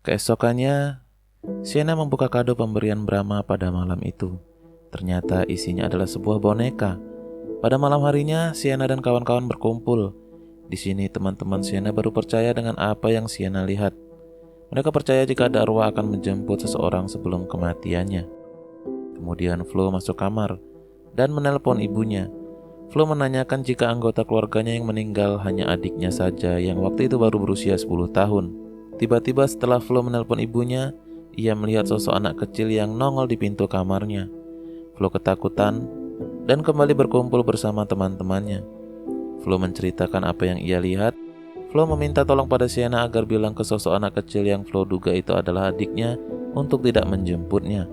Keesokannya, Sienna membuka kado pemberian Brahma pada malam itu. Ternyata isinya adalah sebuah boneka. Pada malam harinya, Sienna dan kawan-kawan berkumpul. Di sini teman-teman Sienna baru percaya dengan apa yang Sienna lihat. Mereka percaya jika ada arwah akan menjemput seseorang sebelum kematiannya. Kemudian Flo masuk kamar dan menelpon ibunya. Flo menanyakan jika anggota keluarganya yang meninggal hanya adiknya saja yang waktu itu baru berusia 10 tahun. Tiba-tiba setelah Flo menelpon ibunya, ia melihat sosok anak kecil yang nongol di pintu kamarnya. Flo ketakutan dan kembali berkumpul bersama teman-temannya. Flo menceritakan apa yang ia lihat. Flo meminta tolong pada Sienna agar bilang ke sosok anak kecil yang Flo duga itu adalah adiknya untuk tidak menjemputnya.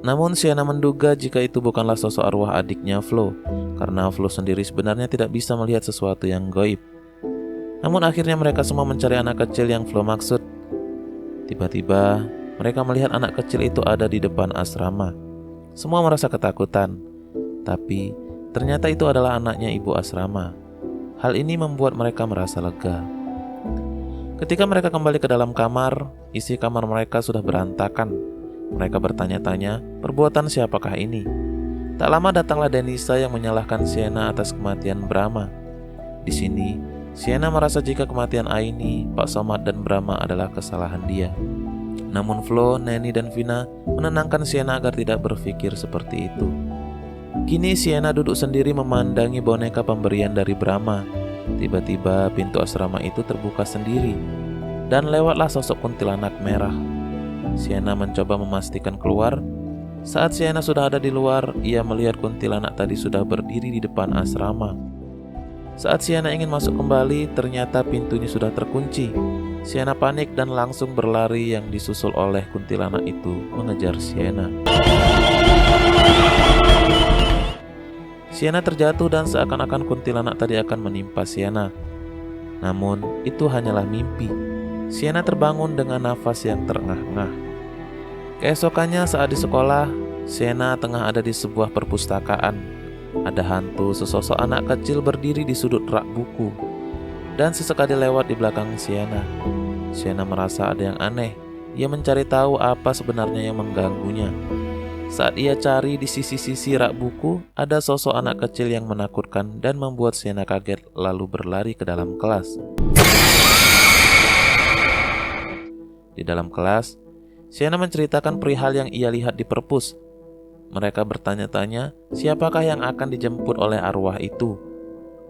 Namun Sienna menduga jika itu bukanlah sosok arwah adiknya Flo, karena Flo sendiri sebenarnya tidak bisa melihat sesuatu yang gaib. Namun akhirnya mereka semua mencari anak kecil yang Flo maksud. Tiba-tiba mereka melihat anak kecil itu ada di depan asrama. Semua merasa ketakutan, tapi ternyata itu adalah anaknya ibu asrama. Hal ini membuat mereka merasa lega. Ketika mereka kembali ke dalam kamar, isi kamar mereka sudah berantakan. Mereka bertanya-tanya, perbuatan siapakah ini? Tak lama datanglah Denisa yang menyalahkan Sienna atas kematian Brahma. Di sini, Sienna merasa jika kematian Aini, Pak Somad dan Brahma adalah kesalahan dia. Namun Flo, Neni, dan Vina menenangkan Sienna agar tidak berpikir seperti itu. Kini Sienna duduk sendiri memandangi boneka pemberian dari Brahma. Tiba-tiba pintu asrama itu terbuka sendiri, dan lewatlah sosok kuntilanak merah. Sienna mencoba memastikan keluar. Saat Sienna sudah ada di luar, ia melihat kuntilanak tadi sudah berdiri di depan asrama. Saat Sienna ingin masuk kembali, ternyata pintunya sudah terkunci. Sienna panik dan langsung berlari yang disusul oleh kuntilanak itu mengejar Sienna. Sienna terjatuh dan seakan-akan kuntilanak tadi akan menimpa Sienna. Namun itu hanyalah mimpi. Sienna terbangun dengan nafas yang terengah-engah. Keesokannya saat di sekolah, Sienna tengah ada di sebuah perpustakaan. Ada hantu sesosok anak kecil berdiri di sudut rak buku dan sesekali lewat di belakang Sienna. Sienna merasa ada yang aneh. Ia mencari tahu apa sebenarnya yang mengganggunya. Saat ia cari di sisi-sisi rak buku, ada sosok anak kecil yang menakutkan dan membuat Sienna kaget lalu berlari ke dalam kelas. Di dalam kelas, Sienna menceritakan perihal yang ia lihat di perpus. Mereka bertanya-tanya siapakah yang akan dijemput oleh arwah itu.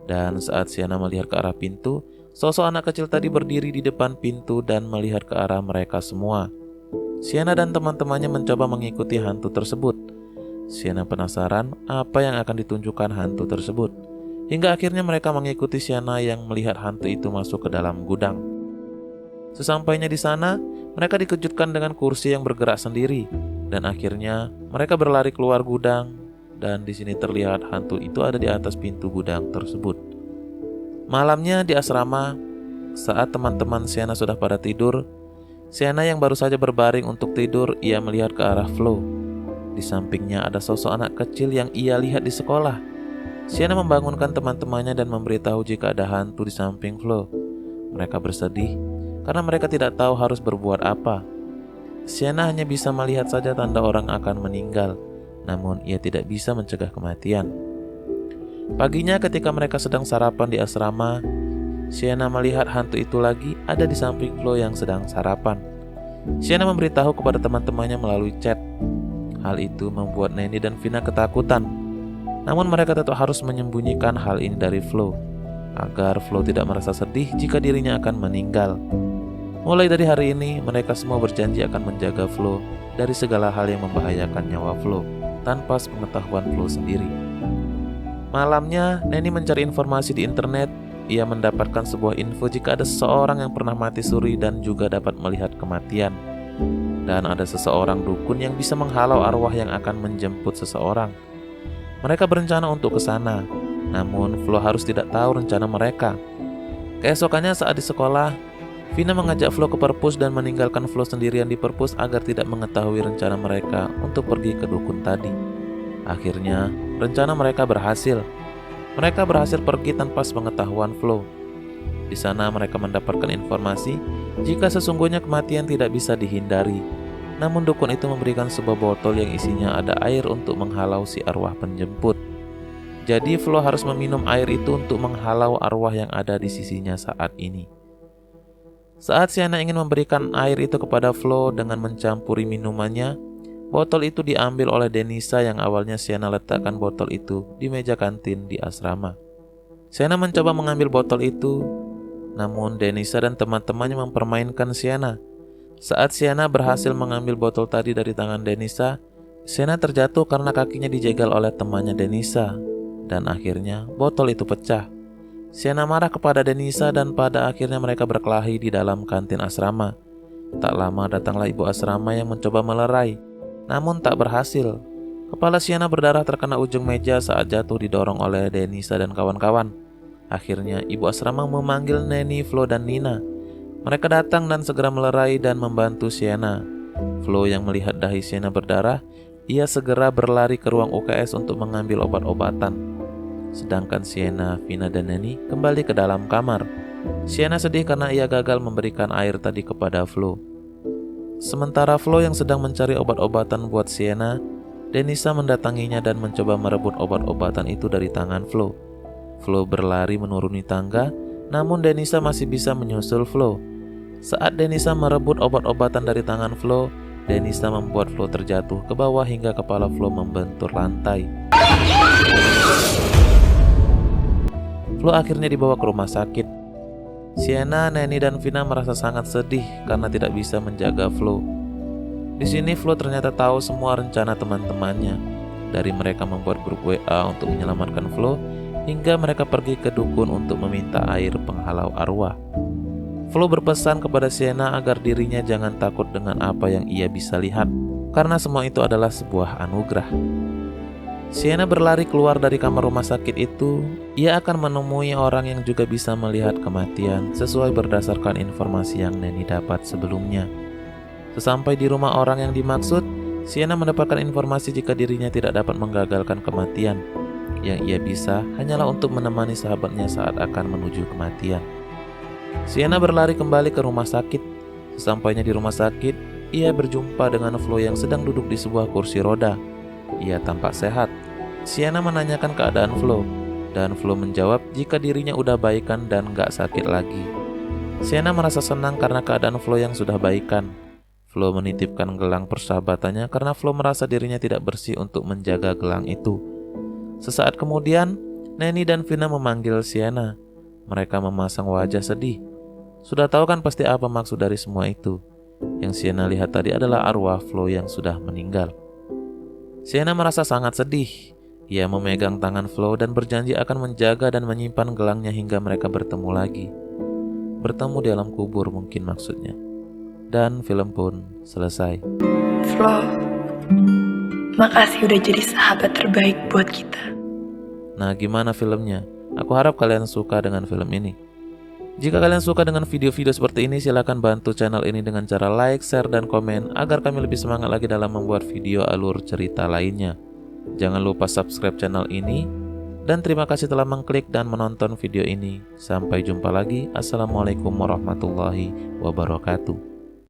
Dan saat Sienna melihat ke arah pintu, sosok anak kecil tadi berdiri di depan pintu dan melihat ke arah mereka semua. Sienna dan teman-temannya mencoba mengikuti hantu tersebut. Sienna penasaran apa yang akan ditunjukkan hantu tersebut. Hingga akhirnya mereka mengikuti Sienna yang melihat hantu itu masuk ke dalam gudang. Sesampainya di sana, mereka dikejutkan dengan kursi yang bergerak sendiri. Dan akhirnya mereka berlari keluar gudang. Dan di sini terlihat hantu itu ada di atas pintu gudang tersebut. Malamnya di asrama, saat teman-teman Sienna sudah pada tidur, Sienna yang baru saja berbaring untuk tidur, ia melihat ke arah Flo. Di sampingnya ada sosok anak kecil yang ia lihat di sekolah. Sienna membangunkan teman-temannya dan memberitahu jika ada hantu di samping Flo. Mereka bersedih karena mereka tidak tahu harus berbuat apa. Sienna hanya bisa melihat saja tanda orang akan meninggal, namun ia tidak bisa mencegah kematian. Paginya ketika mereka sedang sarapan di asrama, Sienna melihat hantu itu lagi ada di samping Flo yang sedang sarapan. Sienna memberitahu kepada teman-temannya melalui chat. Hal itu membuat Neni dan Vina ketakutan. Namun mereka tetap harus menyembunyikan hal ini dari Flo, agar Flo tidak merasa sedih jika dirinya akan meninggal. Mulai dari hari ini, mereka semua berjanji akan menjaga Flo dari segala hal yang membahayakan nyawa Flo, tanpa sepengetahuan Flo sendiri. Malamnya, Neni mencari informasi di internet. Ia mendapatkan sebuah info jika ada seseorang yang pernah mati suri dan juga dapat melihat kematian. Dan ada seseorang dukun yang bisa menghalau arwah yang akan menjemput seseorang. Mereka berencana untuk ke sana, namun Flo harus tidak tahu rencana mereka. Keesokannya saat di sekolah, Vina mengajak Flo ke perpus dan meninggalkan Flo sendirian di perpus agar tidak mengetahui rencana mereka untuk pergi ke dukun tadi. Akhirnya, rencana mereka berhasil. Mereka berhasil pergi tanpa sepengetahuan Flo. Di sana mereka mendapatkan informasi jika sesungguhnya kematian tidak bisa dihindari. Namun dukun itu memberikan sebuah botol yang isinya ada air untuk menghalau si arwah penjemput. Jadi Flo harus meminum air itu untuk menghalau arwah yang ada di sisinya saat ini. Saat Sienna ingin memberikan air itu kepada Flo dengan mencampuri minumannya, botol itu diambil oleh Denisa yang awalnya Sienna letakkan botol itu di meja kantin di asrama. Sienna mencoba mengambil botol itu, namun Denisa dan teman-temannya mempermainkan Sienna. Saat Sienna berhasil mengambil botol tadi dari tangan Denisa, Sienna terjatuh karena kakinya dijegal oleh temannya Denisa, dan akhirnya botol itu pecah. Sienna marah kepada Denisa dan pada akhirnya mereka berkelahi di dalam kantin asrama. Tak lama datanglah ibu asrama yang mencoba melerai, namun tak berhasil. Kepala Sienna berdarah terkena ujung meja saat jatuh didorong oleh Denisa dan kawan-kawan. Akhirnya ibu asrama memanggil Neni, Flo, dan Nina. Mereka datang dan segera melerai dan membantu Sienna. Flo yang melihat dahi Sienna berdarah, ia segera berlari ke ruang UKS untuk mengambil obat-obatan. Sedangkan Sienna, Vina, dan Neni kembali ke dalam kamar. Sienna sedih karena ia gagal memberikan air tadi kepada Flo. Sementara Flo yang sedang mencari obat-obatan buat Sienna, Denisa mendatanginya dan mencoba merebut obat-obatan itu dari tangan Flo. Flo berlari menuruni tangga, namun Denisa masih bisa menyusul Flo. Saat Denisa merebut obat-obatan dari tangan Flo, Denisa membuat Flo terjatuh ke bawah hingga kepala Flo membentur lantai. Flo akhirnya dibawa ke rumah sakit. Sienna, Neni, dan Vina merasa sangat sedih karena tidak bisa menjaga Flo. Di sini Flo ternyata tahu semua rencana teman-temannya. Dari mereka membuat grup WA untuk menyelamatkan Flo, hingga mereka pergi ke dukun untuk meminta air penghalau arwah. Flo berpesan kepada Sienna agar dirinya jangan takut dengan apa yang ia bisa lihat, karena semua itu adalah sebuah anugerah. Sienna berlari keluar dari kamar rumah sakit itu. Ia akan menemui orang yang juga bisa melihat kematian sesuai berdasarkan informasi yang Neni dapat sebelumnya. Sesampai di rumah orang yang dimaksud, Sienna mendapatkan informasi jika dirinya tidak dapat menggagalkan kematian. Yang ia bisa hanyalah untuk menemani sahabatnya saat akan menuju kematian. Sienna berlari kembali ke rumah sakit. Sesampainya di rumah sakit, ia berjumpa dengan Flo yang sedang duduk di sebuah kursi roda. Ia tampak sehat. Sienna menanyakan keadaan Flo, dan Flo menjawab jika dirinya udah baikan dan gak sakit lagi. Sienna merasa senang karena keadaan Flo yang sudah baikan. Flo menitipkan gelang persahabatannya karena Flo merasa dirinya tidak bersih untuk menjaga gelang itu. Sesaat kemudian, Neni dan Vina memanggil Sienna. Mereka memasang wajah sedih. Sudah tahu kan pasti apa maksud dari semua itu. Yang Sienna lihat tadi adalah arwah Flo yang sudah meninggal. Sienna merasa sangat sedih. Ia memegang tangan Flo dan berjanji akan menjaga dan menyimpan gelangnya hingga mereka bertemu lagi. Bertemu di alam kubur mungkin maksudnya. Dan film pun selesai. Flo, makasih udah jadi sahabat terbaik buat kita. Nah, gimana filmnya? Aku harap kalian suka dengan film ini. Jika kalian suka dengan video-video seperti ini, silakan bantu channel ini dengan cara like, share, dan komen agar kami lebih semangat lagi dalam membuat video alur cerita lainnya. Jangan lupa subscribe channel ini. Dan terima kasih telah mengklik dan menonton video ini. Sampai jumpa lagi. Assalamualaikum warahmatullahi wabarakatuh.